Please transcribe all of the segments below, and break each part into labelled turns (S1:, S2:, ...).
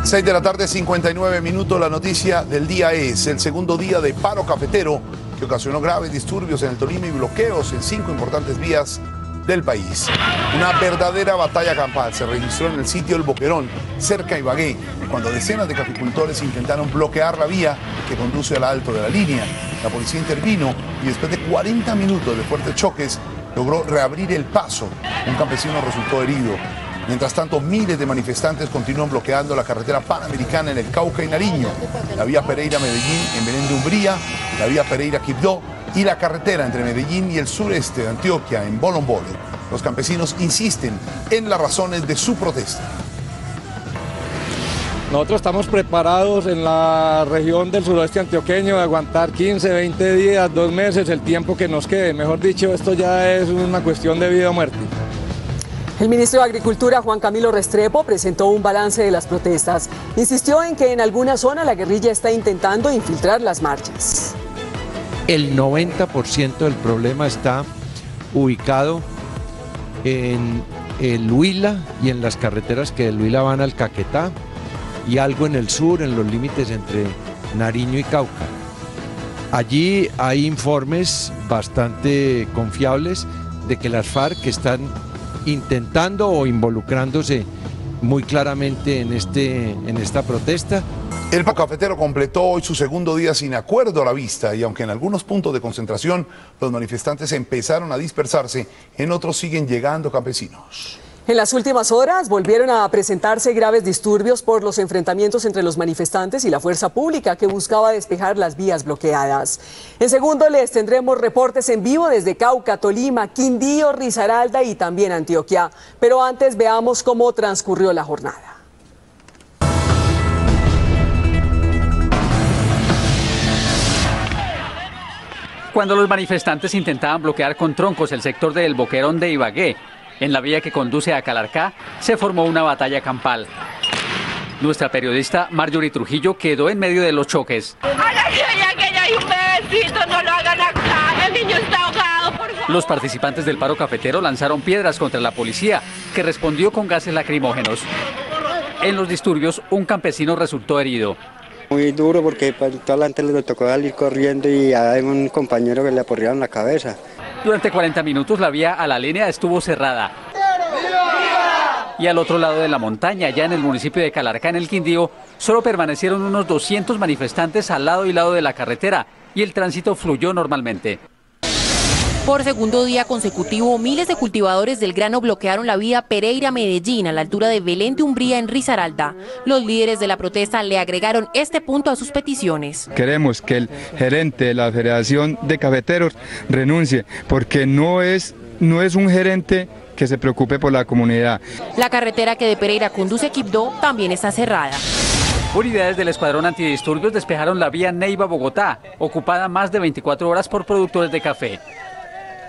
S1: 6 de la tarde, 59 minutos. La noticia del día es el segundo día de paro cafetero que ocasionó graves disturbios en el Tolima y bloqueos en 5 importantes vías del país. Una verdadera batalla campal se registró en el sitio El Boquerón, cerca de Ibagué, cuando decenas de caficultores intentaron bloquear la vía que conduce al alto de la línea. La policía intervino y después de 40 minutos de fuertes choques logró reabrir el paso. Un campesino resultó herido. Mientras tanto, miles de manifestantes continúan bloqueando la carretera panamericana en el Cauca y Nariño, la vía Pereira-Medellín en Belén de Umbría, la vía Pereira-Quibdó y la carretera entre Medellín y el sureste de Antioquia en Bolombolo. Los campesinos insisten en las razones de su protesta.
S2: Nosotros estamos preparados en la región del suroeste antioqueño de aguantar 15, 20 días, 2 meses, el tiempo que nos quede. Mejor dicho, esto ya es una cuestión de vida o muerte.
S3: El ministro de Agricultura, Juan Camilo Restrepo, presentó un balance de las protestas. Insistió en que en alguna zona la guerrilla está intentando infiltrar las marchas.
S4: El 90% del problema está ubicado en el Huila y en las carreteras que del Huila van al Caquetá y algo en el sur, en los límites entre Nariño y Cauca. Allí hay informes bastante confiables de que las FARC están intentando o involucrándose muy claramente en esta protesta.
S1: El paro cafetero completó hoy su segundo día sin acuerdo a la vista y aunque en algunos puntos de concentración los manifestantes empezaron a dispersarse, en otros siguen llegando campesinos.
S3: En las últimas horas volvieron a presentarse graves disturbios por los enfrentamientos entre los manifestantes y la fuerza pública que buscaba despejar las vías bloqueadas. En segundo les tendremos reportes en vivo desde Cauca, Tolima, Quindío, Risaralda y también Antioquia. Pero antes veamos cómo transcurrió la jornada.
S5: Cuando los manifestantes intentaban bloquear con troncos el sector del Boquerón de Ibagué, en la vía que conduce a Calarcá, se formó una batalla campal. Nuestra periodista Marjorie Trujillo quedó en medio de los choques. Los participantes del paro cafetero lanzaron piedras contra la policía, que respondió con gases lacrimógenos. En los disturbios, un campesino resultó herido.
S6: Muy duro porque toda la gente le tocó salir corriendo y hay un compañero que le aporrearon la cabeza.
S5: Durante 40 minutos la vía a la línea estuvo cerrada. Y al otro lado de la montaña, ya en el municipio de Calarcá, en el Quindío, solo permanecieron unos 200 manifestantes al lado y lado de la carretera y el tránsito fluyó normalmente.
S7: Por segundo día consecutivo, miles de cultivadores del grano bloquearon la vía Pereira-Medellín a la altura de Belén de Umbría en Risaralda. Los líderes de la protesta le agregaron este punto a sus peticiones.
S8: Queremos que el gerente de la Federación de Cafeteros renuncie porque no es un gerente que se preocupe por la comunidad.
S7: La carretera que de Pereira conduce a Quibdó también está cerrada.
S5: Unidades del Escuadrón Antidisturbios despejaron la vía Neiva-Bogotá, ocupada más de 24 horas por productores de café.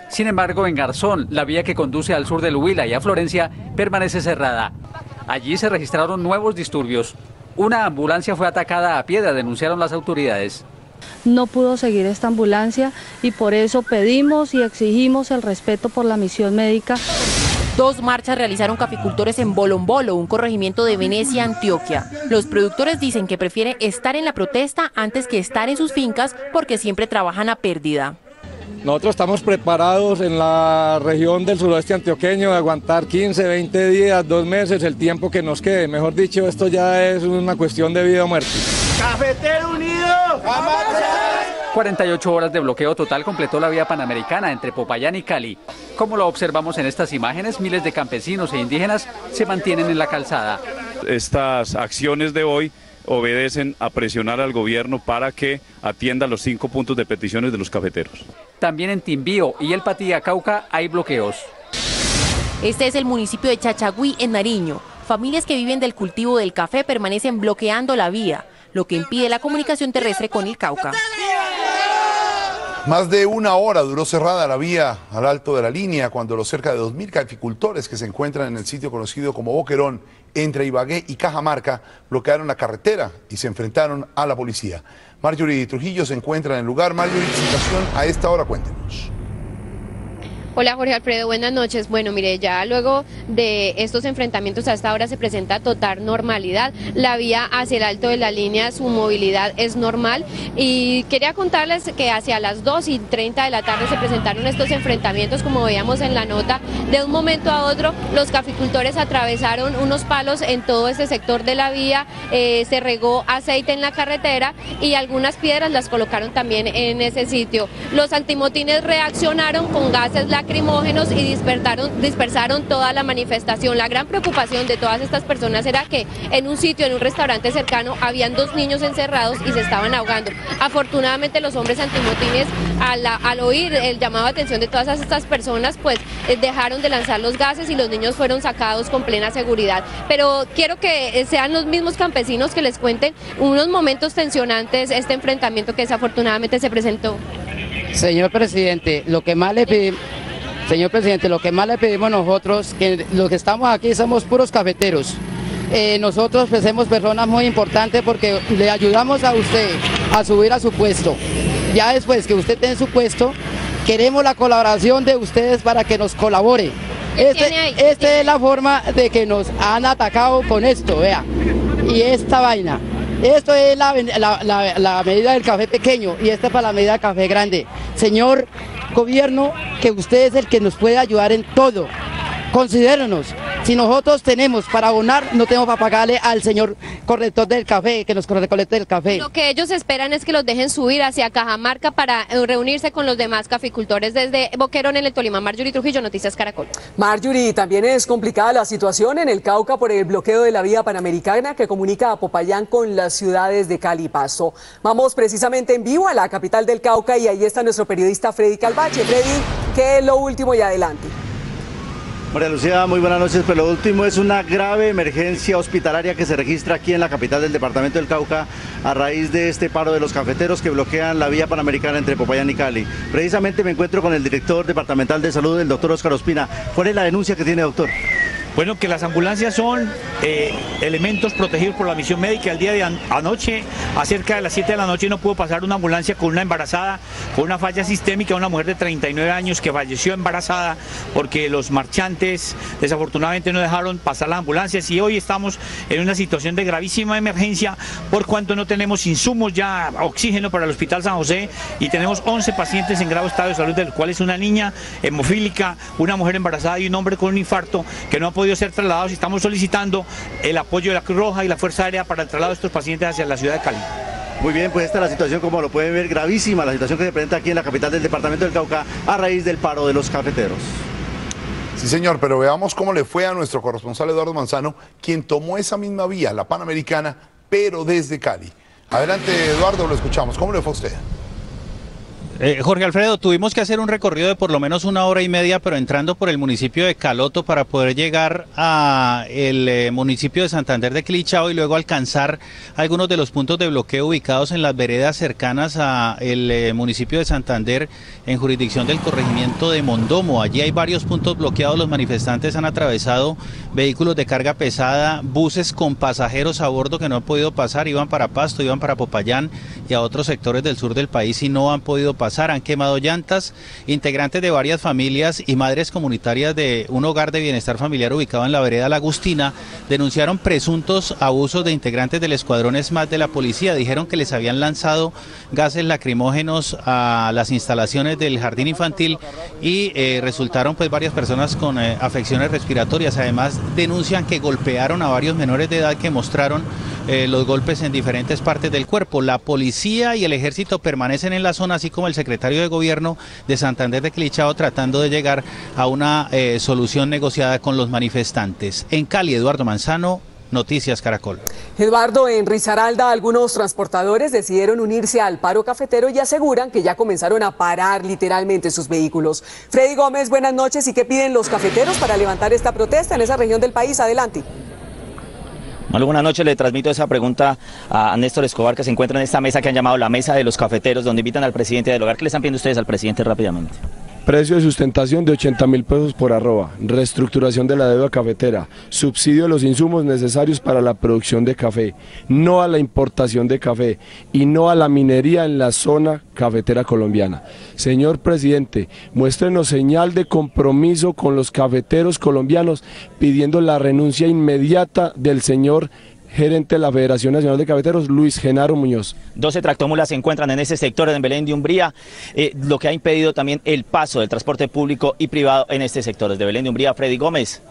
S5: Sin embargo, en Garzón, la vía que conduce al sur del Huila y a Florencia, permanece cerrada. Allí se registraron nuevos disturbios. Una ambulancia fue atacada a piedra, denunciaron las autoridades.
S9: No pudo seguir esta ambulancia y por eso pedimos y exigimos el respeto por la misión médica.
S7: 2 marchas realizaron caficultores en Bolombolo, un corregimiento de Venecia, Antioquia. Los productores dicen que prefieren estar en la protesta antes que estar en sus fincas porque siempre trabajan a pérdida.
S2: Nosotros estamos preparados en la región del suroeste antioqueño de aguantar 15, 20 días, 2 meses, el tiempo que nos quede. Mejor dicho, esto ya es una cuestión de vida o muerte.
S10: ¡Cafetero unido! ¡A marchar!
S5: 48 horas de bloqueo total completó la vía panamericana entre Popayán y Cali. Como lo observamos en estas imágenes, miles de campesinos e indígenas se mantienen en la calzada.
S11: Estas acciones de hoy obedecen a presionar al gobierno para que atienda los 5 puntos de peticiones de los cafeteros.
S5: También en Timbío y El Patía, Cauca, hay bloqueos.
S7: Este es el municipio de Chachagüí, en Nariño. Familias que viven del cultivo del café permanecen bloqueando la vía, lo que impide la comunicación terrestre con el Cauca.
S1: Más de 1 hora duró cerrada la vía al alto de la línea cuando los cerca de 2.000 caficultores que se encuentran en el sitio conocido como Boquerón, entre Ibagué y Cajamarca, bloquearon la carretera y se enfrentaron a la policía. Marjorie Trujillo se encuentra en el lugar. Marjorie, situación a esta hora, cuéntenos.
S12: Hola Jorge Alfredo, buenas noches. Bueno, mire, ya luego de estos enfrentamientos hasta ahora se presenta total normalidad. La vía hacia el alto de la línea, su movilidad es normal y quería contarles que hacia las 2:30 de la tarde se presentaron estos enfrentamientos, como veíamos en la nota. De un momento a otro, los caficultores atravesaron unos palos en todo este sector de la vía, se regó aceite en la carretera y algunas piedras las colocaron también en ese sitio. Los antimotines reaccionaron con gases lacrimógenos y dispersaron toda la manifestación. La gran preocupación de todas estas personas era que en un sitio, en un restaurante cercano, habían 2 niños encerrados y se estaban ahogando. Afortunadamente los hombres antimotines, al oír el llamado de atención de todas estas personas, pues dejaron de lanzar los gases y los niños fueron sacados con plena seguridad. Pero quiero que sean los mismos campesinos que les cuenten unos momentos tensionantes este enfrentamiento que desafortunadamente se presentó.
S13: Señor presidente, lo que más le pedimos nosotros, que los que estamos aquí somos puros cafeteros. Nosotros pues somos personas muy importantes porque le ayudamos a usted a subir a su puesto. Ya después que usted esté su puesto, queremos la colaboración de ustedes para que nos colabore. Esta es la forma de que nos han atacado con esto, vea. Y esta vaina. Esto es la medida del café pequeño y esta es para la medida del café grande. Señor gobierno, que usted es el que nos puede ayudar en todo. Considérenos. Si nosotros tenemos para abonar, no tenemos para pagarle al señor corrector del café, que nos recolecte el café.
S12: Lo que ellos esperan es que los dejen subir hacia Cajamarca para reunirse con los demás caficultores. Desde Boquerón, en el Tolima, Marjorie Trujillo, Noticias Caracol.
S3: Marjorie, también es complicada la situación en el Cauca por el bloqueo de la vía panamericana que comunica a Popayán con las ciudades de Cali y Pasto. Vamos precisamente en vivo a la capital del Cauca y ahí está nuestro periodista Freddy Calvache. Freddy, ¿qué es lo último y adelante?
S14: María Lucía, muy buenas noches. Pero lo último es una grave emergencia hospitalaria que se registra aquí en la capital del departamento del Cauca a raíz de este paro de los cafeteros que bloquean la vía panamericana entre Popayán y Cali. Precisamente me encuentro con el director departamental de salud, el doctor Óscar Ospina. ¿Cuál es la denuncia que tiene, doctor?
S15: Bueno, que las ambulancias son elementos protegidos por la misión médica. El día de anoche, a cerca de las 7 de la noche, no pudo pasar una ambulancia con una embarazada, con una falla sistémica, una mujer de 39 años que falleció embarazada porque los marchantes desafortunadamente no dejaron pasar las ambulancias y hoy estamos en una situación de gravísima emergencia por cuanto no tenemos insumos ya, oxígeno para el Hospital San José y tenemos 11 pacientes en grave estado de salud, de los cuales una niña hemofílica, una mujer embarazada y un hombre con un infarto que no ha podido ser trasladados y estamos solicitando el apoyo de la Cruz Roja y la Fuerza Aérea para el traslado de estos pacientes hacia la ciudad de Cali.
S14: Muy bien, pues esta es la situación, como lo pueden ver, gravísima, la situación que se presenta aquí en la capital del departamento del Cauca a raíz del paro de los cafeteros.
S1: Sí, señor, pero veamos cómo le fue a nuestro corresponsal Eduardo Manzano, quien tomó esa misma vía, la Panamericana, pero desde Cali. Adelante, Eduardo, lo escuchamos. ¿Cómo le fue a usted?
S16: Jorge Alfredo, tuvimos que hacer un recorrido de por lo menos 1 hora y media, pero entrando por el municipio de Caloto para poder llegar a el municipio de Santander de Quilichao y luego alcanzar algunos de los puntos de bloqueo ubicados en las veredas cercanas a el municipio de Santander en jurisdicción del corregimiento de Mondomo. Allí hay varios puntos bloqueados, los manifestantes han atravesado vehículos de carga pesada, buses con pasajeros a bordo que no han podido pasar, iban para Pasto, iban para Popayán y a otros sectores del sur del país y no han podido pasar. Han quemado llantas. Integrantes de varias familias y madres comunitarias de un hogar de bienestar familiar ubicado en la vereda La Agustina denunciaron presuntos abusos de integrantes del escuadrón SMAT de la policía. Dijeron que les habían lanzado gases lacrimógenos a las instalaciones del jardín infantil y resultaron pues varias personas con afecciones respiratorias. Además denuncian que golpearon a varios menores de edad que mostraron los golpes en diferentes partes del cuerpo. La policía y el ejército permanecen en la zona, así como el secretario de gobierno de Santander de Quilichao, tratando de llegar a una solución negociada con los manifestantes. En Cali, Eduardo Manzano, Noticias Caracol.
S3: Eduardo, en Risaralda algunos transportadores decidieron unirse al paro cafetero y aseguran que ya comenzaron a parar literalmente sus vehículos. Freddy Gómez, buenas noches. ¿Y qué piden los cafeteros para levantar esta protesta en esa región del país? Adelante.
S17: Muy buenas noches, le transmito esa pregunta a Néstor Escobar, que se encuentra en esta mesa que han llamado la mesa de los cafeteros, donde invitan al presidente del hogar. ¿Qué le están pidiendo ustedes al presidente rápidamente?
S18: Precio de sustentación de 80.000 pesos por arroba, reestructuración de la deuda cafetera, subsidio de los insumos necesarios para la producción de café, no a la importación de café y no a la minería en la zona cafetera colombiana. Señor presidente, muéstrenos señal de compromiso con los cafeteros colombianos pidiendo la renuncia inmediata del señor gerente de la Federación Nacional de Cafeteros, Luis Genaro Muñoz.
S17: 12 tractomulas se encuentran en ese sector en Belén de Umbría, lo que ha impedido también el paso del transporte público y privado en este sector. Desde Belén de Umbría, Freddy Gómez,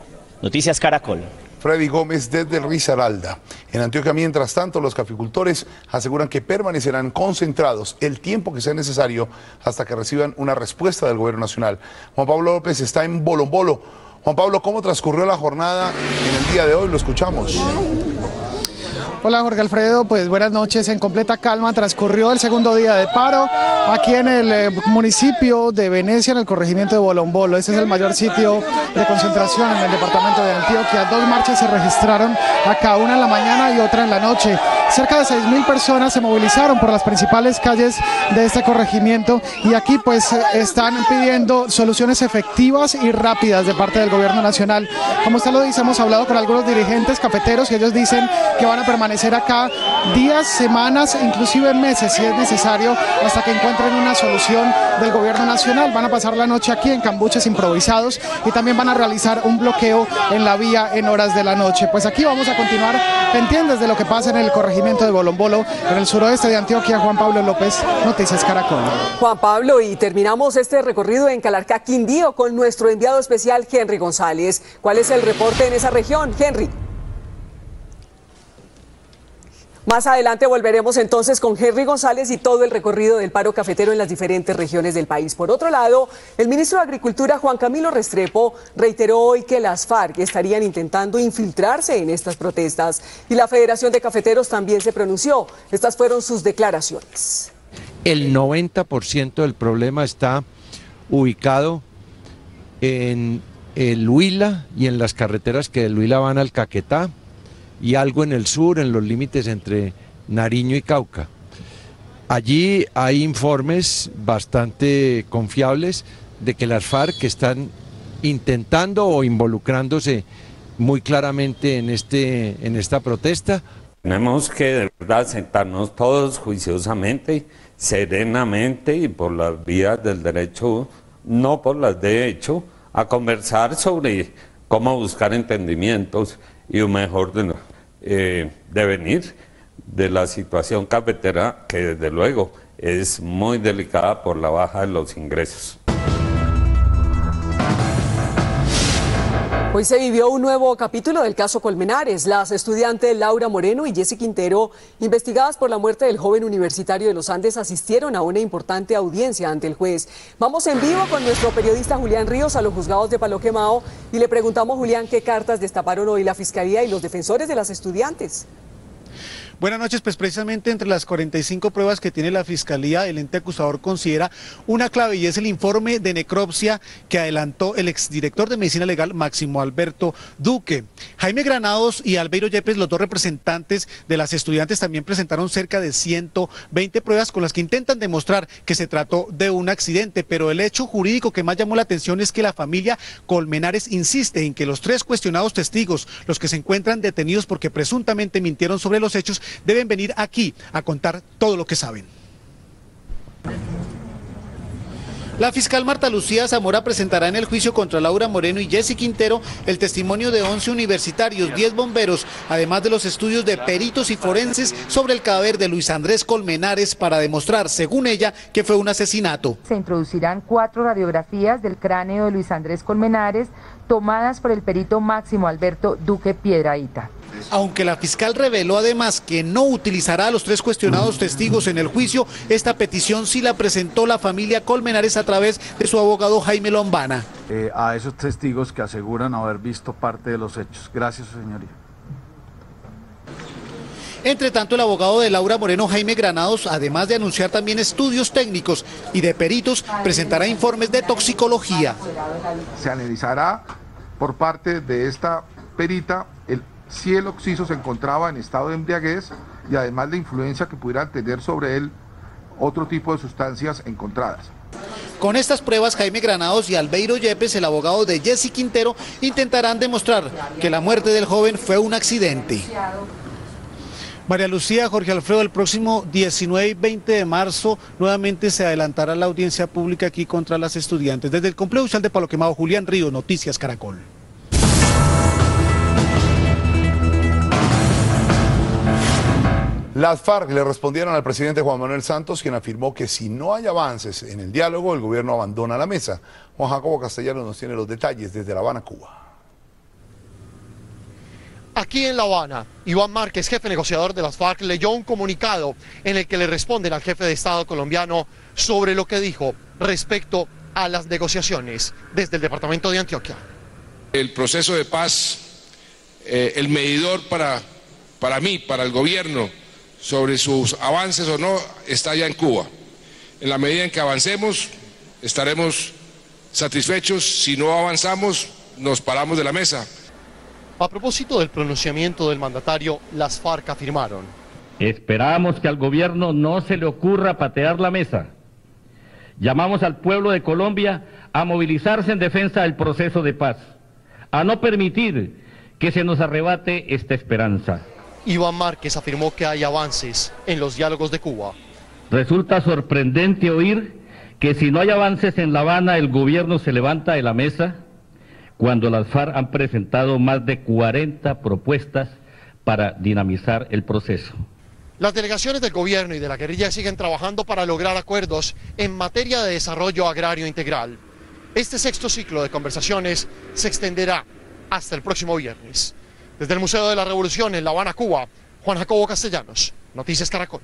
S17: Noticias Caracol.
S1: Freddy Gómez desde Risaralda. En Antioquia, mientras tanto, los caficultores aseguran que permanecerán concentrados el tiempo que sea necesario hasta que reciban una respuesta del gobierno nacional. Juan Pablo López está en Bolombolo. Juan Pablo, ¿cómo transcurrió la jornada en el día de hoy? Lo escuchamos.
S19: Hola Jorge Alfredo, pues buenas noches. En completa calma transcurrió el segundo día de paro aquí en el municipio de Venecia, en el corregimiento de Bolombolo. Este es el mayor sitio de concentración en el departamento de Antioquia. 2 marchas se registraron acá, una en la mañana y otra en la noche. Cerca de 6.000 personas se movilizaron por las principales calles de este corregimiento y aquí pues están pidiendo soluciones efectivas y rápidas de parte del gobierno nacional. Como usted lo dice, hemos hablado con algunos dirigentes cafeteros y ellos dicen que van a permanecer acá días, semanas, inclusive meses si es necesario, hasta que encuentren una solución del gobierno nacional. Van a pasar la noche aquí en cambuches improvisados y también van a realizar un bloqueo en la vía en horas de la noche. Pues aquí vamos a continuar pendientes de lo que pasa en el corregimiento de Bolombolo, en el suroeste de Antioquia. Juan Pablo López, Noticias Caracol.
S3: Juan Pablo, y terminamos este recorrido en Calarcá, Quindío, con nuestro enviado especial Henry González. ¿Cuál es el reporte en esa región, Henry? Más adelante volveremos entonces con Henry González y todo el recorrido del paro cafetero en las diferentes regiones del país. Por otro lado, el ministro de Agricultura, Juan Camilo Restrepo, reiteró hoy que las FARC estarían intentando infiltrarse en estas protestas y la Federación de Cafeteros también se pronunció. Estas fueron sus declaraciones.
S4: El 90% del problema está ubicado en el Huila y en las carreteras que del Huila van al Caquetá, y algo en el sur, en los límites entre Nariño y Cauca. Allí hay informes bastante confiables de que las FARC están intentando o involucrándose muy claramente en esta protesta.
S20: Tenemos que de verdad sentarnos todos juiciosamente, serenamente y por las vías del derecho, no por las de hecho, a conversar sobre cómo buscar entendimientos y un mejor devenir de la situación cafetera, que desde luego es muy delicada por la baja de los ingresos.
S3: Hoy se vivió un nuevo capítulo del caso Colmenares. Las estudiantes Laura Moreno y Jessy Quintero, investigadas por la muerte del joven universitario de los Andes, asistieron a una importante audiencia ante el juez. Vamos en vivo con nuestro periodista Julián Ríos a los juzgados de Palo Quemado y le preguntamos, Julián, ¿qué cartas destaparon hoy la Fiscalía y los defensores de las estudiantes?
S19: Buenas noches, pues precisamente entre las 45 pruebas que tiene la Fiscalía, el ente acusador considera una clave y es el informe de necropsia que adelantó el exdirector de Medicina Legal, Máximo Alberto Duque. Jaime Granados y Albeiro Yepes, los dos representantes de las estudiantes, también presentaron cerca de 120 pruebas con las que intentan demostrar que se trató de un accidente, pero el hecho jurídico que más llamó la atención es que la familia Colmenares insiste en que los 3 cuestionados testigos, los que se encuentran detenidos porque presuntamente mintieron sobre los hechos, deben venir aquí a contar todo lo que saben. La fiscal Marta Lucía Zamora presentará en el juicio contra Laura Moreno y Jessy Quintero el testimonio de 11 universitarios, 10 bomberos, además de los estudios de peritos y forenses sobre el cadáver de Luis Andrés Colmenares para demostrar, según ella, que fue un asesinato.
S21: Se introducirán 4 radiografías del cráneo de Luis Andrés Colmenares tomadas por el perito Máximo Alberto Duque Piedrahíta.
S19: Aunque la fiscal reveló además que no utilizará a los 3 cuestionados testigos en el juicio, esta petición sí la presentó la familia Colmenares a través de su abogado Jaime Lombana.
S22: A esos testigos que aseguran haber visto parte de los hechos. Gracias, señoría.
S19: Entre tanto, el abogado de Laura Moreno, Jaime Granados, además de anunciar también estudios técnicos y de peritos, presentará informes de toxicología.
S22: Se analizará por parte de esta perita si el occiso se encontraba en estado de embriaguez y además la influencia que pudiera tener sobre él otro tipo de sustancias encontradas.
S6: Con estas pruebas, Jaime Granados y Albeiro Yepes, el abogado de Jessy Quintero, intentarán demostrar que la muerte del joven fue un accidente. María Lucía, Jorge Alfredo, el próximo 19 y 20 de marzo nuevamente se adelantará la audiencia pública aquí contra las estudiantes. Desde el complejo social de Palo Quemado, Julián Ríos, Noticias Caracol.
S1: Las FARC le respondieron al presidente Juan Manuel Santos, quien afirmó que si no hay avances en el diálogo, el gobierno abandona la mesa. Juan Jacobo Castellanos nos tiene los detalles desde La Habana, Cuba.
S8: Aquí en La Habana, Iván Márquez, jefe negociador de las FARC, leyó un comunicado en el que le responden al jefe de Estado colombiano sobre lo que dijo respecto a las negociaciones desde el departamento de Antioquia.
S23: El proceso de paz, el medidor para mí, para el gobierno, sobre sus avances o no, está allá en Cuba. En la medida en que avancemos, estaremos satisfechos. Si no avanzamos, nos paramos de la mesa.
S8: A propósito del pronunciamiento del mandatario, las FARC afirmaron:
S24: esperamos que al gobierno no se le ocurra patear la mesa. Llamamos al pueblo de Colombia a movilizarse en defensa del proceso de paz, a no permitir que se nos arrebate esta esperanza.
S8: Iván Márquez afirmó que hay avances en los diálogos de Cuba.
S24: Resulta sorprendente oír que si no hay avances en La Habana, el gobierno se levanta de la mesa, cuando las FARC han presentado más de 40 propuestas para dinamizar el proceso.
S8: Las delegaciones del gobierno y de la guerrilla siguen trabajando para lograr acuerdos en materia de desarrollo agrario integral. Este sexto ciclo de conversaciones se extenderá hasta el próximo viernes. Desde el Museo de la Revolución en La Habana, Cuba, Juan Jacobo Castellanos, Noticias Caracol.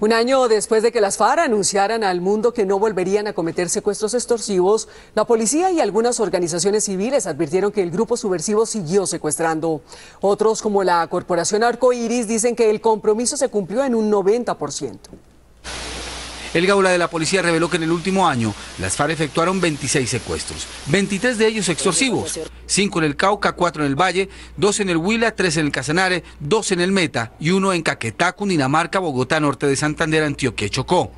S3: Un año después de que las FARC anunciaran al mundo que no volverían a cometer secuestros extorsivos, la policía y algunas organizaciones civiles advirtieron que el grupo subversivo siguió secuestrando. Otros, como la Corporación Arco Iris, dicen que el compromiso se cumplió en un 90%.
S25: El Gaula de la policía reveló que en el último año las FARC efectuaron 26 secuestros, 23 de ellos extorsivos, 5 en el Cauca, 4 en el Valle, 2 en el Huila, 3 en el Casanare, 2 en el Meta y 1 en Caquetá, Cundinamarca, Bogotá, norte de Santander, Antioquia y Chocó.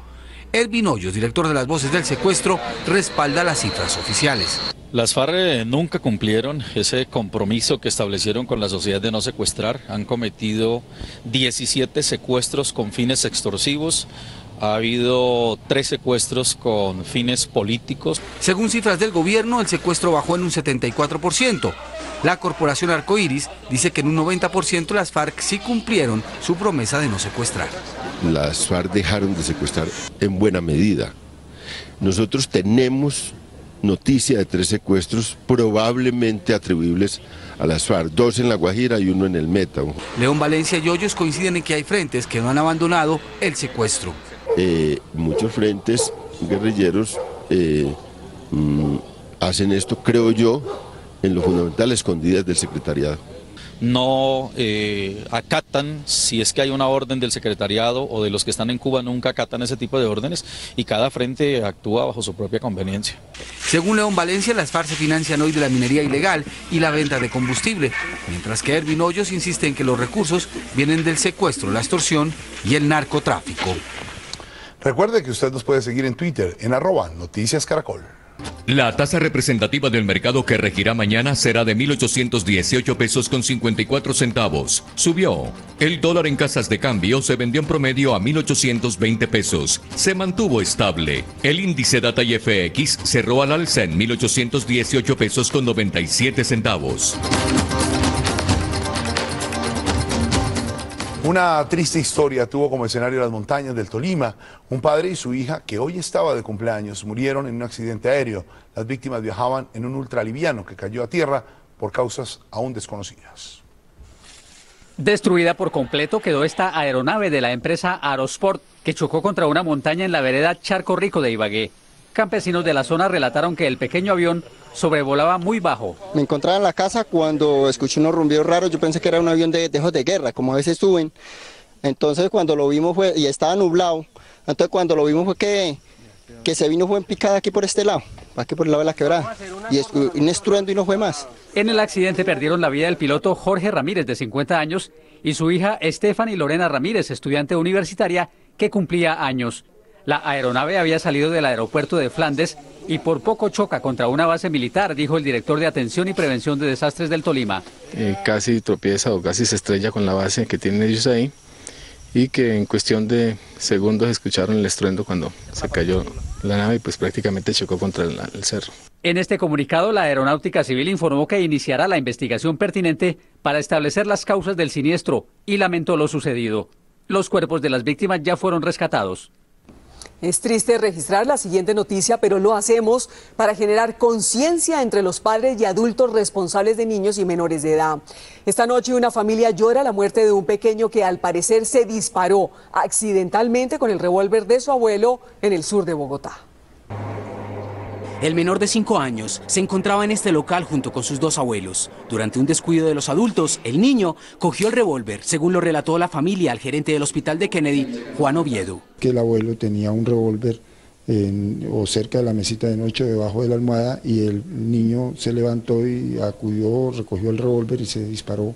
S25: Ervin Hoyos, director de las Voces del Secuestro, respalda las cifras oficiales.
S26: Las FARC nunca cumplieron ese compromiso que establecieron con la sociedad de no secuestrar. Han cometido 17 secuestros con fines extorsivos. Ha habido 3 secuestros con fines políticos.
S25: Según cifras del gobierno, el secuestro bajó en un 74%. La Corporación Arco Iris dice que en un 90% las FARC sí cumplieron su promesa de no secuestrar.
S27: Las FARC dejaron de secuestrar en buena medida. Nosotros tenemos noticia de 3 secuestros probablemente atribuibles a las FARC, 2 en La Guajira y 1 en el Meta.
S25: León Valencia y Hoyos coinciden en que hay frentes que no han abandonado el secuestro.
S27: Muchos frentes guerrilleros hacen esto, creo yo, en lo fundamental, escondidas del secretariado.
S26: No acatan, si es que hay una orden del secretariado o de los que están en Cuba, nunca acatan ese tipo de órdenes y cada frente actúa bajo su propia conveniencia.
S25: Según León Valencia, las FARC se financian hoy de la minería ilegal y la venta de combustible, mientras que Ervin Hoyos insiste en que los recursos vienen del secuestro, la extorsión y el narcotráfico.
S1: Recuerde que usted nos puede seguir en Twitter, en @NoticiasCaracol.
S28: La tasa representativa del mercado que regirá mañana será de 1.818 pesos con 54 centavos. Subió. El dólar en casas de cambio se vendió en promedio a 1.820 pesos. Se mantuvo estable. El índice Data IFX cerró al alza en 1.818 pesos con 97 centavos.
S1: Una triste historia tuvo como escenario las montañas del Tolima. Un padre y su hija, que hoy estaba de cumpleaños, murieron en un accidente aéreo. Las víctimas viajaban en un ultraliviano que cayó a tierra por causas aún desconocidas.
S5: Destruida por completo quedó esta aeronave de la empresa Aerosport, que chocó contra una montaña en la vereda Charco Rico de Ibagué. Campesinos de la zona relataron que el pequeño avión sobrevolaba muy bajo.
S29: Me encontraba en la casa cuando escuché unos rumbidos raros. Yo pensé que era un avión de esos de guerra, como a veces suben. Entonces cuando lo vimos y estaba nublado, entonces cuando lo vimos fue que se vino fue en picada aquí por este lado, aquí por el lado de la quebrada, y un estruendo y no fue más.
S5: En el accidente perdieron la vida el piloto Jorge Ramírez, de 50 años, y su hija Stephanie Lorena Ramírez, estudiante universitaria que cumplía años. La aeronave había salido del aeropuerto de Flandes y por poco choca contra una base militar, dijo el director de Atención y Prevención de Desastres del Tolima.
S2: Casi tropieza o casi se estrella con la base que tienen ellos ahí, y que en cuestión de segundos escucharon el estruendo cuando se cayó la nave y pues prácticamente chocó contra el cerro.
S5: En este comunicado, la Aeronáutica Civil informó que iniciará la investigación pertinente para establecer las causas del siniestro y lamentó lo sucedido. Los cuerpos de las víctimas ya fueron rescatados.
S3: Es triste registrar la siguiente noticia, pero lo hacemos para generar conciencia entre los padres y adultos responsables de niños y menores de edad. Esta noche una familia llora la muerte de un pequeño que al parecer se disparó accidentalmente con el revólver de su abuelo en el sur de Bogotá.
S7: El menor de 5 años se encontraba en este local junto con sus 2 abuelos. Durante un descuido de los adultos, el niño cogió el revólver, según lo relató la familia al gerente del hospital de Kennedy, Juan Oviedo.
S9: Que el abuelo tenía un revólver o cerca de la mesita de noche, debajo de la almohada, y el niño se levantó y acudió, recogió el revólver y se disparó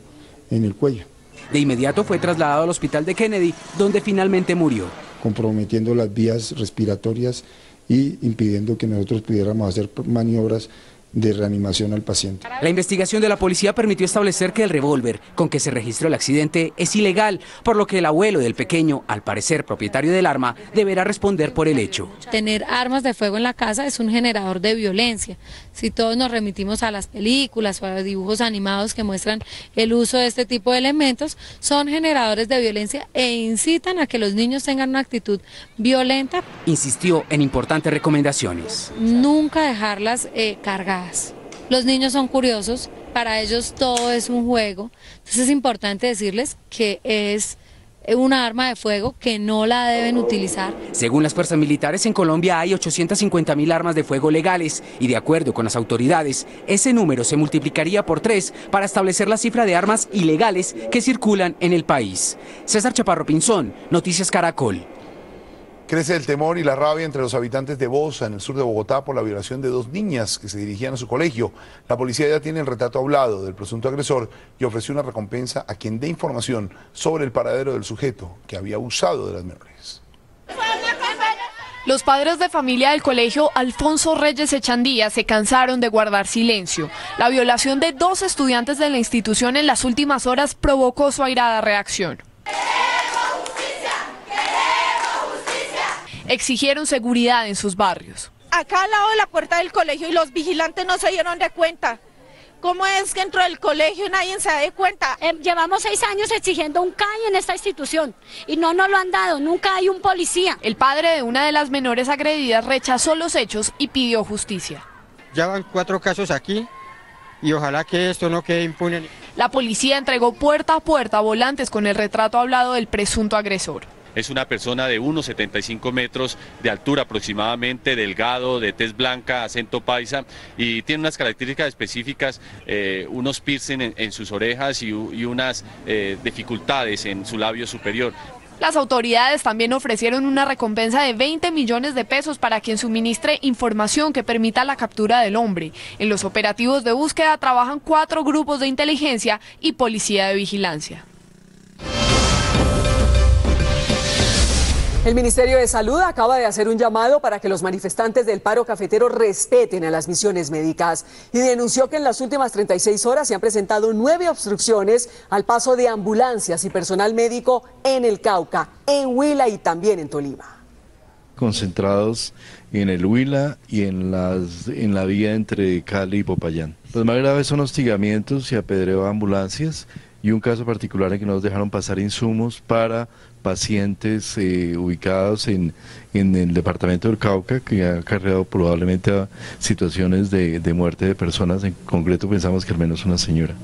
S9: en el cuello.
S7: De inmediato fue trasladado al hospital de Kennedy, donde finalmente murió.
S9: Comprometiendo las vías respiratorias y impidiendo que nosotros pudiéramos hacer maniobras de reanimación al paciente.
S7: La investigación de la policía permitió establecer que el revólver con que se registró el accidente es ilegal, por lo que el abuelo del pequeño, al parecer propietario del arma, deberá responder por el hecho.
S10: Tener armas de fuego en la casa es un generador de violencia. Si todos nos remitimos a las películas o a los dibujos animados que muestran el uso de este tipo de elementos, son generadores de violencia e incitan a que los niños tengan una actitud violenta.
S7: Insistió en importantes recomendaciones.
S10: Nunca dejarlas cargadas. Los niños son curiosos, para ellos todo es un juego, entonces es importante decirles que es una arma de fuego que no la deben utilizar.
S7: Según las fuerzas militares, en Colombia hay 850.000 armas de fuego legales y de acuerdo con las autoridades, ese número se multiplicaría por 3 para establecer la cifra de armas ilegales que circulan en el país. César Chaparro Pinzón, Noticias Caracol.
S1: Crece el temor y la rabia entre los habitantes de Bosa, en el sur de Bogotá, por la violación de 2 niñas que se dirigían a su colegio. La policía ya tiene el retrato hablado del presunto agresor y ofreció una recompensa a quien dé información sobre el paradero del sujeto que había abusado de las menores.
S11: Los padres de familia del colegio Alfonso Reyes Echandía se cansaron de guardar silencio. La violación de 2 estudiantes de la institución en las últimas horas provocó su airada reacción. Exigieron seguridad en sus barrios.
S12: Acá al lado de la puerta del colegio y los vigilantes no se dieron de cuenta. ¿Cómo es que dentro del colegio nadie se da de cuenta?
S13: Llevamos 6 años exigiendo un CAI en esta institución y no nos lo han dado, nunca hay un policía.
S11: El padre de una de las menores agredidas rechazó los hechos y pidió justicia.
S14: Ya van 4 casos aquí y ojalá que esto no quede impune.
S11: La policía entregó puerta a puerta volantes con el retrato hablado del presunto agresor.
S15: Es una persona de 1,75 metros de altura aproximadamente, delgado, de tez blanca, acento paisa, y tiene unas características específicas, unos piercing en sus orejas y unas dificultades en su labio superior.
S11: Las autoridades también ofrecieron una recompensa de 20 millones de pesos para quien suministre información que permita la captura del hombre. En los operativos de búsqueda trabajan 4 grupos de inteligencia y policía de vigilancia.
S3: El Ministerio de Salud acaba de hacer un llamado para que los manifestantes del paro cafetero respeten a las misiones médicas y denunció que en las últimas 36 horas se han presentado 9 obstrucciones al paso de ambulancias y personal médico en el Cauca, en Huila y también en Tolima.
S30: Concentrados en el Huila y en la vía entre Cali y Popayán. Los más graves son hostigamientos y apedreo a ambulancias y un caso particular en que nos dejaron pasar insumos para pacientes ubicados en el departamento del Cauca, que ha acarreado probablemente a situaciones de muerte de personas. En concreto pensamos que al menos una señora.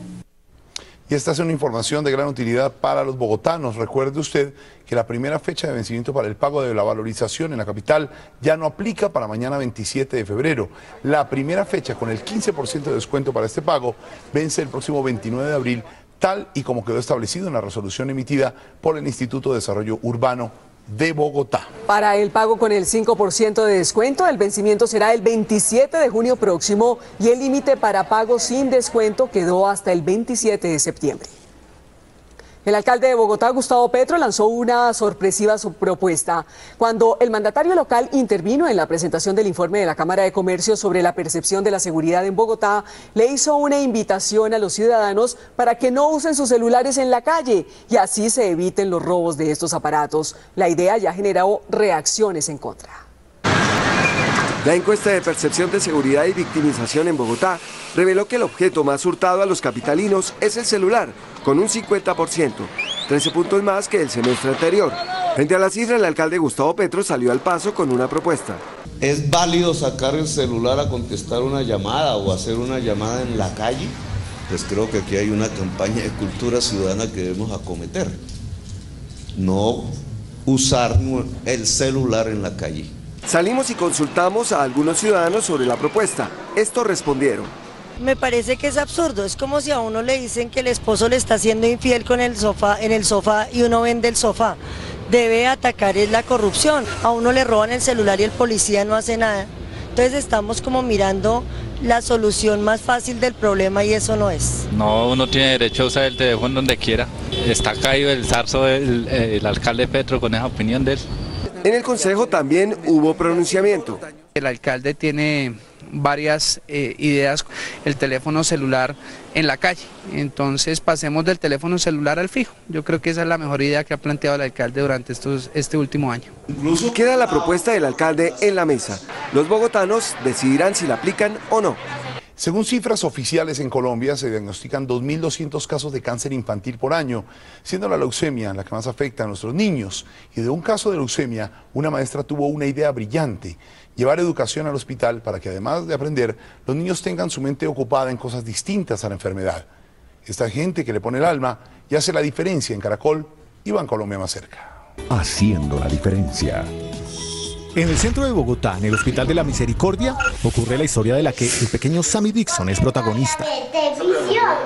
S1: Y esta es una información de gran utilidad para los bogotanos. Recuerde usted que la primera fecha de vencimiento para el pago de la valorización en la capital ya no aplica para mañana 27 de febrero. La primera fecha con el 15% de descuento para este pago vence el próximo 29 de abril, tal y como quedó establecido en la resolución emitida por el Instituto de Desarrollo Urbano de Bogotá.
S3: Para el pago con el 5% de descuento, el vencimiento será el 27 de junio próximo y el límite para pago sin descuento quedó hasta el 27 de septiembre. El alcalde de Bogotá, Gustavo Petro, lanzó una sorpresiva propuesta. Cuando el mandatario local intervino en la presentación del informe de la Cámara de Comercio sobre la percepción de la seguridad en Bogotá, le hizo una invitación a los ciudadanos para que no usen sus celulares en la calle y así se eviten los robos de estos aparatos. La idea ya generó reacciones en contra.
S4: La encuesta de percepción de seguridad y victimización en Bogotá reveló que el objeto más hurtado a los capitalinos es el celular, con un 50%, 13 puntos más que el semestre anterior. Frente a la cifra, el alcalde Gustavo Petro salió al paso con una propuesta.
S6: ¿Es válido sacar el celular a contestar una llamada o hacer una llamada en la calle? Pues creo que aquí hay una campaña de cultura ciudadana que debemos acometer. No usar el celular en la calle.
S4: Salimos y consultamos a algunos ciudadanos sobre la propuesta. Estos respondieron.
S16: Me parece que es absurdo, es como si a uno le dicen que el esposo le está siendo infiel en el sofá y uno vende el sofá. Debe atacar es la corrupción, a uno le roban el celular y el policía no hace nada. Entonces estamos como mirando la solución más fácil del problema y eso no es.
S17: No, uno tiene derecho a usar el teléfono donde quiera. Está caído el zarzo del alcalde Petro con esa opinión de él.
S4: En el consejo también hubo pronunciamiento.
S18: El alcalde tiene varias ideas, el teléfono celular en la calle, entonces pasemos del teléfono celular al fijo. Yo creo que esa es la mejor idea que ha planteado el alcalde durante este último año.
S4: Queda la propuesta del alcalde en la mesa. Los bogotanos decidirán si la aplican o no.
S1: Según cifras oficiales en Colombia, se diagnostican 2.200 casos de cáncer infantil por año, siendo la leucemia la que más afecta a nuestros niños. Y de un caso de leucemia, una maestra tuvo una idea brillante: llevar educación al hospital para que, además de aprender, los niños tengan su mente ocupada en cosas distintas a la enfermedad. Esta gente que le pone el alma y hace la diferencia en Caracol y Bancolombia más cerca.
S19: Haciendo la diferencia.
S20: En el centro de Bogotá, en el Hospital de la Misericordia, ocurre la historia de la que el pequeño Sammy Dixon es protagonista.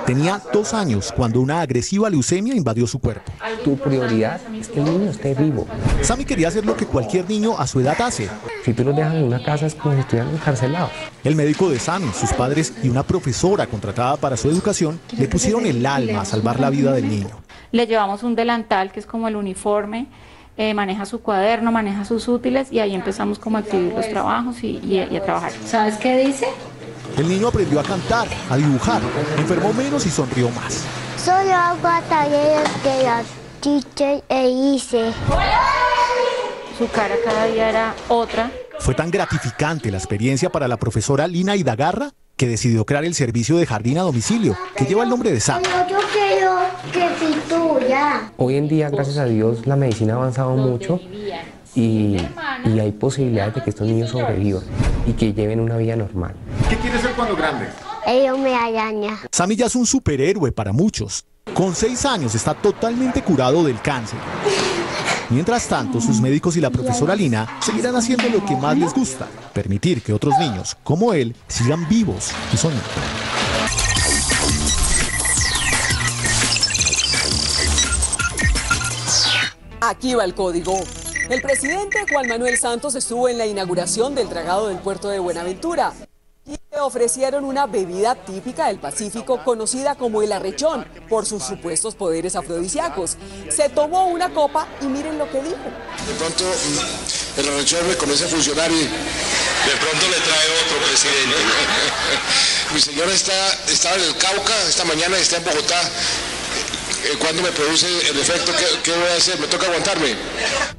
S20: Tenía 2 años cuando una agresiva leucemia invadió su cuerpo.
S21: Tu prioridad es que el niño esté vivo.
S20: Sammy quería hacer lo que cualquier niño a su edad hace.
S21: Si tú los dejas en una casa es como si estuvieran encarcelados.
S20: El médico de Sammy, sus padres y una profesora contratada para su educación le pusieron el alma a salvar la vida del niño.
S22: Le llevamos un delantal que es como el uniforme. Maneja su cuaderno, maneja sus útiles y ahí empezamos como a escribir los trabajos y a trabajar. ¿Sabes qué dice?
S20: El niño aprendió a cantar, a dibujar, enfermó menos y sonrió más.
S23: Solo hago talleres que las teacher hice.
S22: Su cara cada día era otra.
S20: Fue tan gratificante la experiencia para la profesora Lina Idagarra que decidió crear el servicio de jardín a domicilio, que lleva el nombre de Sam.
S23: Yo quiero que pintura.
S21: Hoy en día, gracias a Dios, la medicina ha avanzado mucho y hay posibilidades de que estos niños sobrevivan y que lleven una vida normal.
S1: ¿Qué quieres ser cuando grande?
S23: Ellos me araña.
S20: Sammy ya es un superhéroe para muchos. Con 6 años está totalmente curado del cáncer. Mientras tanto, sus médicos y la profesora Lina seguirán haciendo lo que más les gusta: permitir que otros niños, como él, sigan vivos y soñando.
S3: Aquí va el código. El presidente Juan Manuel Santos estuvo en la inauguración del dragado del puerto de Buenaventura y le ofrecieron una bebida típica del Pacífico conocida como el arrechón por sus supuestos poderes afrodisíacos. Se tomó una copa y miren lo que dijo.
S31: De pronto el arrechón me comienza a funcionar y de pronto le trae otro presidente. Mi señora estaba en el Cauca esta mañana y está en Bogotá. ¿Cuándo me produce el efecto? ¿Qué voy a hacer? ¿Me toca aguantarme?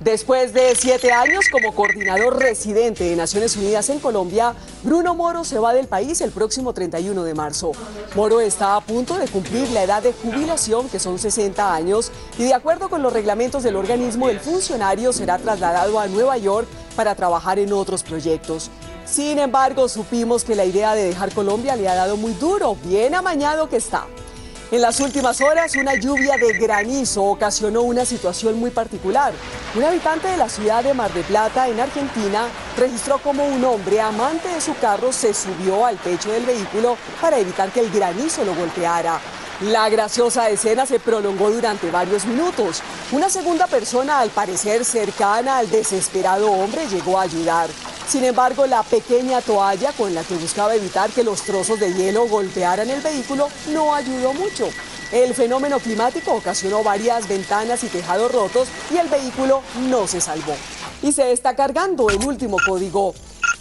S3: Después de 7 años como coordinador residente de Naciones Unidas en Colombia, Bruno Moro se va del país el próximo 31 de marzo. Moro está a punto de cumplir la edad de jubilación, que son 60 años, y de acuerdo con los reglamentos del organismo, el funcionario será trasladado a Nueva York para trabajar en otros proyectos. Sin embargo, supimos que la idea de dejar Colombia le ha dado muy duro, bien amañado que está. En las últimas horas, una lluvia de granizo ocasionó una situación muy particular. Un habitante de la ciudad de Mar del Plata, en Argentina, registró cómo un hombre amante de su carro se subió al techo del vehículo para evitar que el granizo lo golpeara. La graciosa escena se prolongó durante varios minutos. Una segunda persona, al parecer cercana al desesperado hombre, llegó a ayudar. Sin embargo, la pequeña toalla con la que buscaba evitar que los trozos de hielo golpearan el vehículo no ayudó mucho. El fenómeno climático ocasionó varias ventanas y tejados rotos y el vehículo no se salvó. Y se está cargando el último código.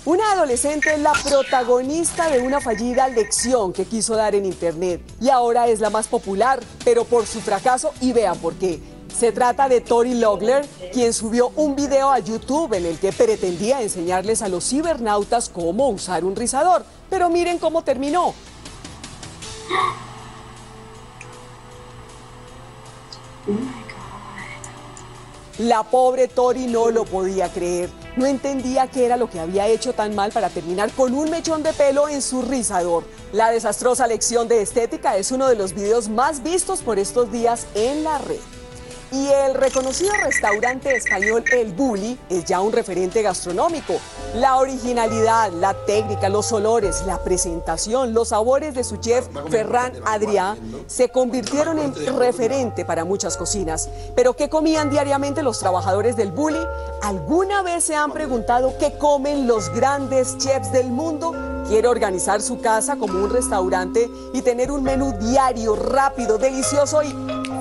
S3: Una adolescente es la protagonista de una fallida lección que quiso dar en internet y ahora es la más popular, pero por su fracaso, y vean por qué. Se trata de Tori Logler, quien subió un video a YouTube en el que pretendía enseñarles a los cibernautas cómo usar un rizador, pero miren cómo terminó. La pobre Tori no lo podía creer. No entendía qué era lo que había hecho tan mal para terminar con un mechón de pelo en su rizador. La desastrosa lección de estética es uno de los videos más vistos por estos días en la red. Y el reconocido restaurante español El Bulli es ya un referente gastronómico. La originalidad, la técnica, los olores, la presentación, los sabores de su chef Ferran Adrià se convirtieron en referente para muchas cocinas. ¿Pero qué comían diariamente los trabajadores del Bulli? ¿Alguna vez se han preguntado qué comen los grandes chefs del mundo? ¿Quiere organizar su casa como un restaurante y tener un menú diario, rápido, delicioso y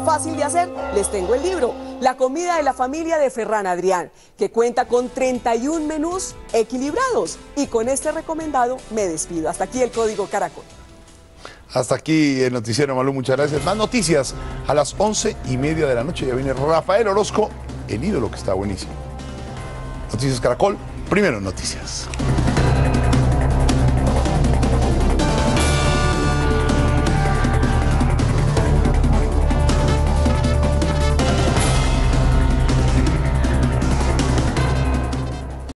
S3: fácil de hacer? Les tengo el libro, La comida de la familia de Ferran Adrià, que cuenta con 31 menús equilibrados. Y con este recomendado me despido. Hasta aquí el Código Caracol.
S1: Hasta aquí el noticiero, Malú, muchas gracias. Más noticias a las 11:30 de la noche. Ya viene Rafael Orozco, el ídolo, que está buenísimo. Noticias Caracol, primero noticias.